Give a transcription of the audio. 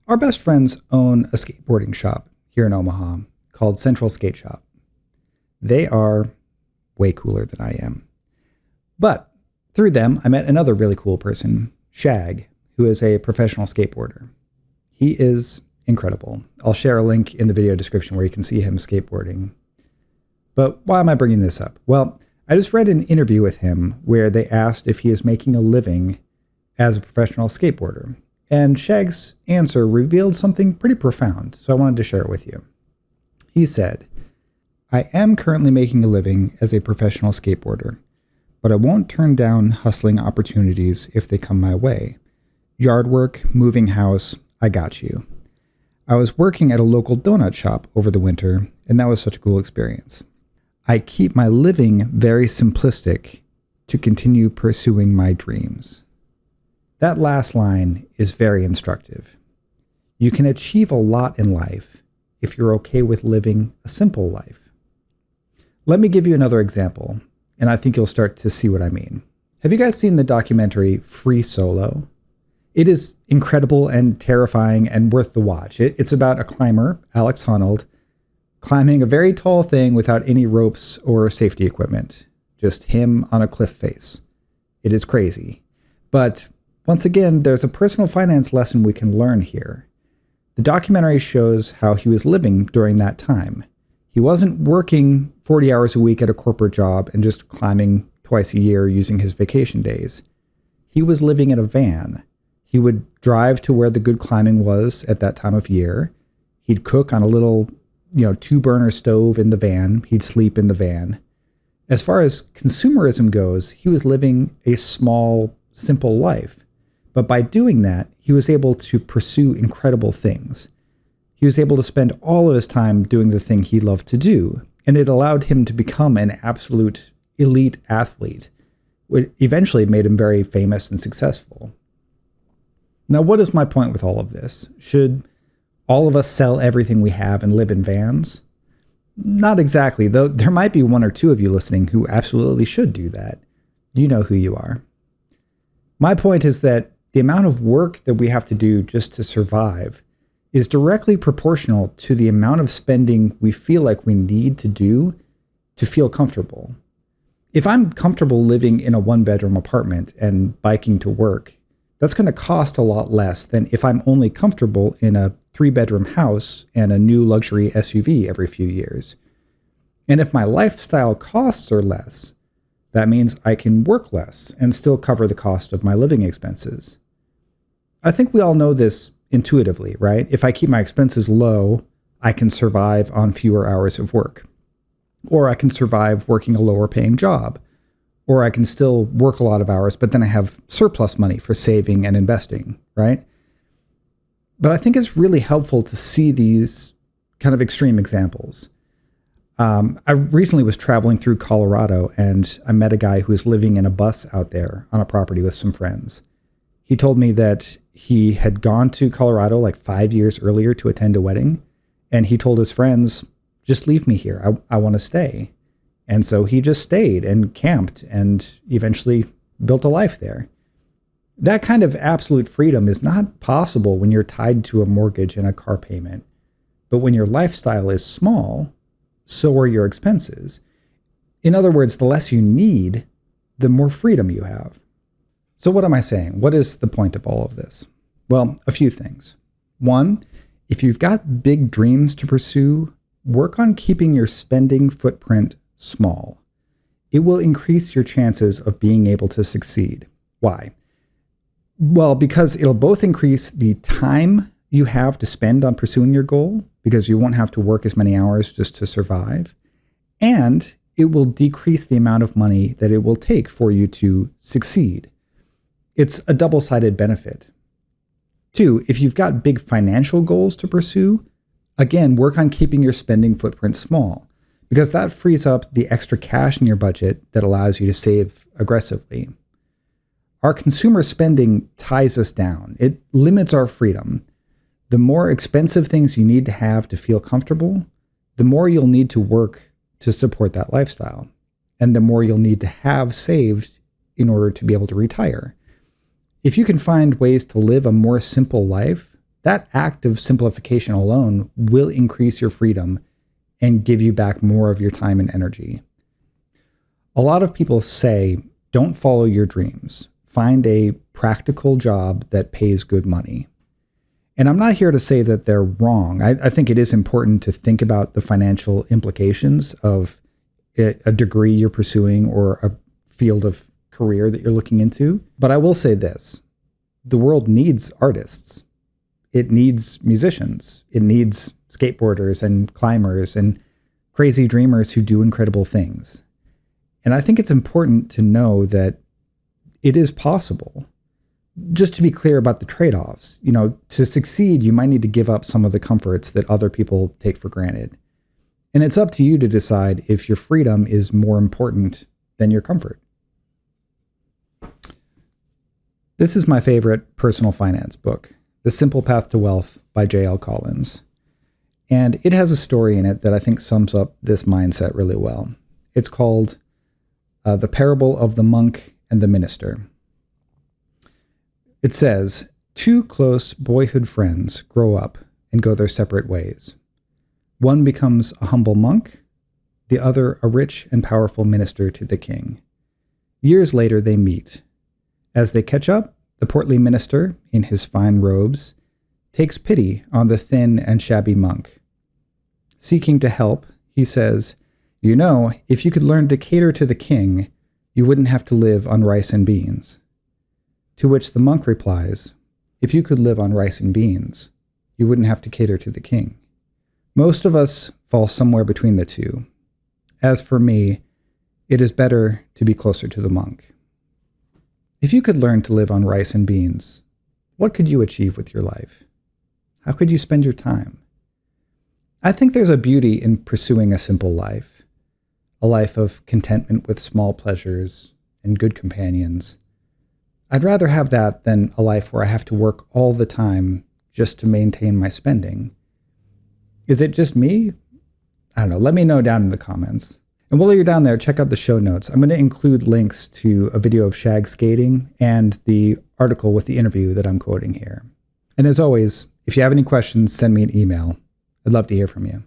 Our best friends own a skateboarding shop here in Omaha called Central Skate Shop. They are way cooler than I am. But through them, I met another really cool person, Shag, who is a professional skateboarder. He is incredible. I'll share a link in the video description where you can see him skateboarding. But why am I bringing this up? Well, I just read an interview with him where they asked if he is making a living as a professional skateboarder. And Shag's answer revealed something pretty profound, so I wanted to share it with you. He said, "I am currently making a living as a professional skateboarder, but I won't turn down hustling opportunities if they come my way. Yard work, moving house, I got you. I was working at a local donut shop over the winter, and that was such a cool experience. I keep my living very simplistic to continue pursuing my dreams." That last line is very instructive. You can achieve a lot in life if you're okay with living a simple life. Let me give you another example, and I think you'll start to see what I mean. Have you guys seen the documentary Free Solo? It is incredible and terrifying and worth the watch. It's about a climber, Alex Honnold, climbing a very tall thing without any ropes or safety equipment. Just him on a cliff face. It is crazy. But once again, there's a personal finance lesson we can learn here. The documentary shows how he was living during that time. He wasn't working 40 hours a week at a corporate job and just climbing twice a year using his vacation days. He was living in a van. He would drive to where the good climbing was at that time of year. He'd cook on a little, 2-burner stove in the van. He'd sleep in the van. As far as consumerism goes, he was living a small, simple life. But by doing that, he was able to pursue incredible things. He was able to spend all of his time doing the thing he loved to do, and it allowed him to become an absolute elite athlete, which eventually made him very famous and successful. Now, what is my point with all of this? Should all of us sell everything we have and live in vans? Not exactly, though there might be one or two of you listening who absolutely should do that. You know who you are. My point is that the amount of work that we have to do just to survive is directly proportional to the amount of spending we feel like we need to do to feel comfortable. If I'm comfortable living in a 1-bedroom apartment and biking to work, that's going to cost a lot less than if I'm only comfortable in a 3-bedroom house and a new luxury SUV every few years. And if my lifestyle costs are less, that means I can work less and still cover the cost of my living expenses. I think we all know this intuitively, right? If I keep my expenses low, I can survive on fewer hours of work. Or I can survive working a lower paying job. Or I can still work a lot of hours, but then I have surplus money for saving and investing, right? But I think it's really helpful to see these kind of extreme examples. I recently was traveling through Colorado and I met a guy who was living in a bus out there on a property with some friends. He told me that he had gone to Colorado like 5 years earlier to attend a wedding. And he told his friends, just leave me here. I want to stay. And so he just stayed and camped and eventually built a life there. That kind of absolute freedom is not possible when you're tied to a mortgage and a car payment. But when your lifestyle is small, so are your expenses. In other words, the less you need, the more freedom you have. So what am I saying? What is the point of all of this? Well, a few things. One, if you've got big dreams to pursue, work on keeping your spending footprint small. It will increase your chances of being able to succeed. Why? Well, because it'll both increase the time you have to spend on pursuing your goal, because you won't have to work as many hours just to survive, and it will decrease the amount of money that it will take for you to succeed. It's a double-sided benefit. Two, if you've got big financial goals to pursue, again, work on keeping your spending footprint small, because that frees up the extra cash in your budget that allows you to save aggressively. Our consumer spending ties us down. It limits our freedom. The more expensive things you need to have to feel comfortable, the more you'll need to work to support that lifestyle, and the more you'll need to have saved in order to be able to retire. If you can find ways to live a more simple life, that act of simplification alone will increase your freedom and give you back more of your time and energy. A lot of people say, don't follow your dreams. Find a practical job that pays good money. And I'm not here to say that they're wrong. I think it is important to think about the financial implications of a degree you're pursuing or a field of career that you're looking into. But I will say this, the world needs artists. It needs musicians. It needs skateboarders and climbers and crazy dreamers who do incredible things. And I think it's important to know that it is possible. Just to be clear about the trade-offs, to succeed, you might need to give up some of the comforts that other people take for granted. And it's up to you to decide if your freedom is more important than your comfort. This is my favorite personal finance book, The Simple Path to Wealth by J.L. Collins. And it has a story in it that I think sums up this mindset really well. It's called The Parable of the Monk and the Minister. It says, 2 close boyhood friends grow up and go their separate ways. One becomes a humble monk, the other a rich and powerful minister to the king. Years later they meet. As they catch up, the portly minister, in his fine robes, takes pity on the thin and shabby monk. Seeking to help, he says, if you could learn to cater to the king, you wouldn't have to live on rice and beans. To which the monk replies, if you could live on rice and beans, you wouldn't have to cater to the king. Most of us fall somewhere between the two. As for me, it is better to be closer to the monk. If you could learn to live on rice and beans, what could you achieve with your life? How could you spend your time? I think there's a beauty in pursuing a simple life, a life of contentment with small pleasures and good companions. I'd rather have that than a life where I have to work all the time just to maintain my spending. Is it just me? I don't know. Let me know down in the comments. And while you're down there, check out the show notes. I'm going to include links to a video of Shag skating and the article with the interview that I'm quoting here. And as always, if you have any questions, send me an email. I'd love to hear from you.